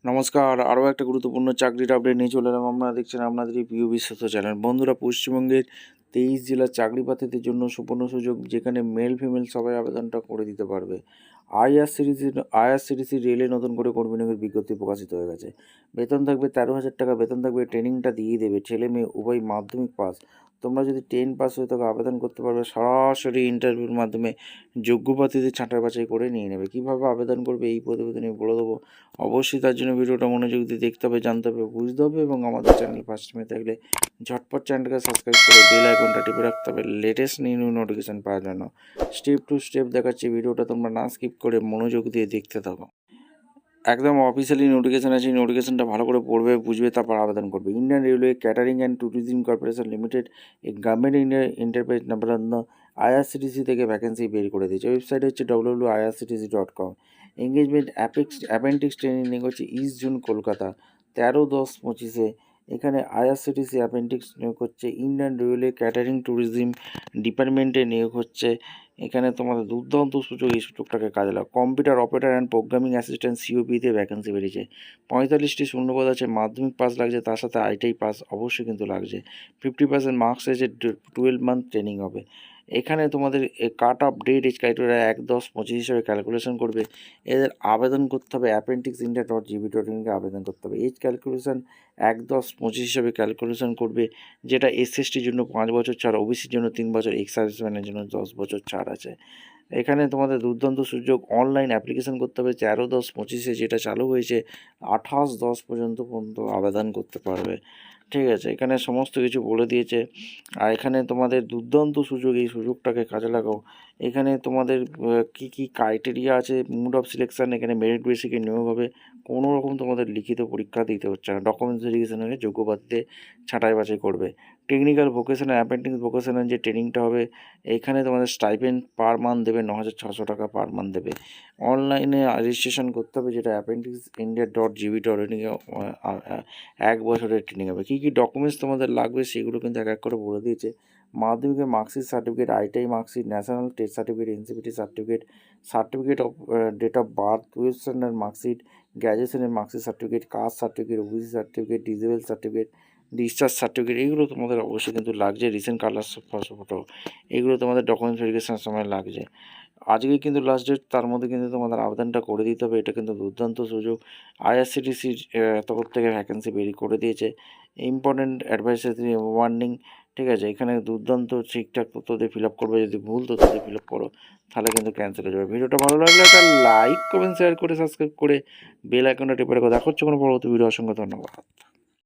নমস্কার, আরও একটা গুরুত্বপূর্ণ চাকরির আপডেট নিয়ে চলে এলাম। আপনারা দেখছেন আপনাদেরই প্রিয় বিশ্বস্ত চ্যানেল। বন্ধুরা, পশ্চিমবঙ্গের 23 জেলার চাকরি প্রার্থীদের জন্য সুবর্ণ সুযোগ, যেখানে মেল ফিমেল সবাই আবেদনটা করে দিতে পারবে। আইআরসিটিসি রেলে নতুন করে কর্মী নিয়োগের বিজ্ঞপ্তি প্রকাশিত হয়ে গেছে। বেতন থাকবে 13,000 টাকা, বেতন থাকবে, ট্রেনিংটা দিয়ে দেবে। ছেলে মেয়ে উভয় মাধ্যমিক পাস। তোমরা যদি 10 পাস হয়ে থাকো আবেদন করতে পারবে। সরাসরি ইন্টারভিউর মাধ্যমে যোগ্য প্রার্থীদের ছাঁটাই বাছাই করে নিয়ে নেবে। কীভাবে আবেদন করবে এই প্রতিবেদনে বলে দেবো। অবশ্যই তার জন্য ভিডিওটা মনোযোগ দিয়ে দেখতে হবে, জানতে হবে, বুঝতে হবে এবং আমাদের চ্যানেল ফার্স্ট টাইমে থাকলে ঝটপট চ্যানেলটাকে সাবস্ক্রাইব করে বেল আইকনটা টিপে রাখতে হবে লেটেস্ট নিউ নোটিফিকেশান পাওয়ার জন্য। স্টেপ টু স্টেপ দেখাচ্ছি, ভিডিওটা তোমরা না স্কিপ করে মনোযোগ দিয়ে দেখতে থাকো। একদম অফিসিয়ালি নোটিফিকেশান আছে, নোটিফিকেশানটা ভালো করে পড়বে, বুঝবে, তারপর আবেদন করবে। Indian railway catering and tourism corporation limited এই government India enterprise number IRCTC থেকে ভ্যাকেন্সি বের করে দিয়েছে। ওয়েবসাইট হচ্ছে www.irctc.com। এঙ্গেজমেন্ট অ্যাপেন্ডিক্স ট্রেনিং নিয়োগ হচ্ছে ইস্ট জোন কলকাতা 13/10/25। এখানে আইআরসিটিসি অ্যাপেন্ডিক্স নিয়োগ হচ্ছে। ইন্ডিয়ান রেলওয়ে ক্যাটারিং ট্যুরিজম ডিপার্টমেন্টে নিয়োগ হচ্ছে। এখানে তোমাদের দুর্দান্ত সুযোগ, এই সুযোগটাকে কাজে লাগাও। Computer operator and programming assistant সিওপিতে ভ্যাকেন্সি বেরিয়েছে। 45টি শূন্যপদ আছে। মাধ্যমিক পাস লাগছে, তার সাথে আইটিআই পাস অবশ্যই কিন্তু লাগছে। 50% মার্কস আছে। 12 মান্থ ট্রেনিং হবে। এখানে তোমাদের cut off date age criteria 1/10/25 হিসেবে ক্যালকুলেশন করবে। এদের আবেদন করতে হবে appendixindia.gv.in-কে আবেদন করতে হবে। এজ ক্যালকুলেশন 1/10/25 হিসেবে ক্যালকুলেশন করবে, যেটা এসসির জন্য 5 বছর ছাড়, ওবিসির জন্য 3 বছর, এক্স সার্ভিসম্যানের জন্য 10 বছর ছাড় আছে। এখানে তোমাদের দুর্দান্ত সুযোগ, অনলাইন অ্যাপ্লিকেশন করতে হবে। 13/10/25 যেটা চালু হয়েছে 28/10 পর্যন্ত আবেদন করতে পারবে। ঠিক আছে, এখানে সমস্ত কিছু বলে দিয়েছে। আর এখানে তোমাদের দুর্দান্ত সুযোগ, এই সুযোগটাকে কাজে লাগাও। এখানে তোমাদের কি কি ক্রাইটেরিয়া আছে, মোড অফ সিলেকশান, এখানে মেরিট বেসিকে নিয়োগ হবে। কোনো রকম তোমাদের লিখিত পরীক্ষা দিতে হচ্ছে না। ডকুমেন্টস ভেরিফিকেশনে যোগ্য প্রার্থীদের ছাঁটাই বাছাই করবে। টেকনিক্যাল ভোকেশনাল অ্যাপেন্ডিক্স ভোকেশনাল যে ট্রেনিংটা হবে, এখানে তোমাদের স্টাইপেন্ড পার মান্থ দেবে 9,600 টাকা পার মান্থ দেবে। অনলাইনে রেজিস্ট্রেশন করতে হবে, যেটা appendixindia.gv.in-এ 1 বছরের ট্রেনিং হবে। কী কী ডকুমেন্টস তোমাদের লাগবে সেগুলো কিন্তু এক এক করে বলে দিয়েছে। মাধ্যমিকের marksheet, certificate, ITI marksheet, national test certificate, NCPT certificate, certificate of date of birth, 12th standard marksheet, গ্র্যাজুয়েশনের marksheet certificate, caste certificate, OBC certificate, disable certificate, discharge certificate, এগুলো তোমাদের অবশ্যই কিন্তু লাগছে। রিসেন্ট কালার ফটো, এগুলো তোমাদের ডকুমেন্টস ভেরিফিকেশনের সময় লাগছে। আজকে কিন্তু লাস্ট ডেট, তার মধ্যে কিন্তু তোমাদের আবেদনটা করে দিতে হবে। এটা কিন্তু দুর্দান্ত সুযোগ। আইআরসিটিসির তরফ থেকে ভ্যাকেন্সি বেরিয়ে করে দিয়েছে। ইম্পর্টেন্ট অ্যাডভাইসারি ওয়ার্নিং, ঠিক আছে। এখানে দুর্দান্ত ঠিকঠাক তথ্য দিয়ে ফিল আপ করবে। যদি ভুল তথ্য দিয়ে ফিল আপ করো তাহলে কিন্তু ক্যান্সেল হয়ে যাবে। ভিডিওটা ভালো লাগলে একটা লাইক, কমেন্ট, শেয়ার করে, সাবস্ক্রাইব করে বেল আইকনটা টিপে রাখো। দেখা হচ্ছে কোনো পরবর্তী ভিডিও। অসংখ্য ধন্যবাদ।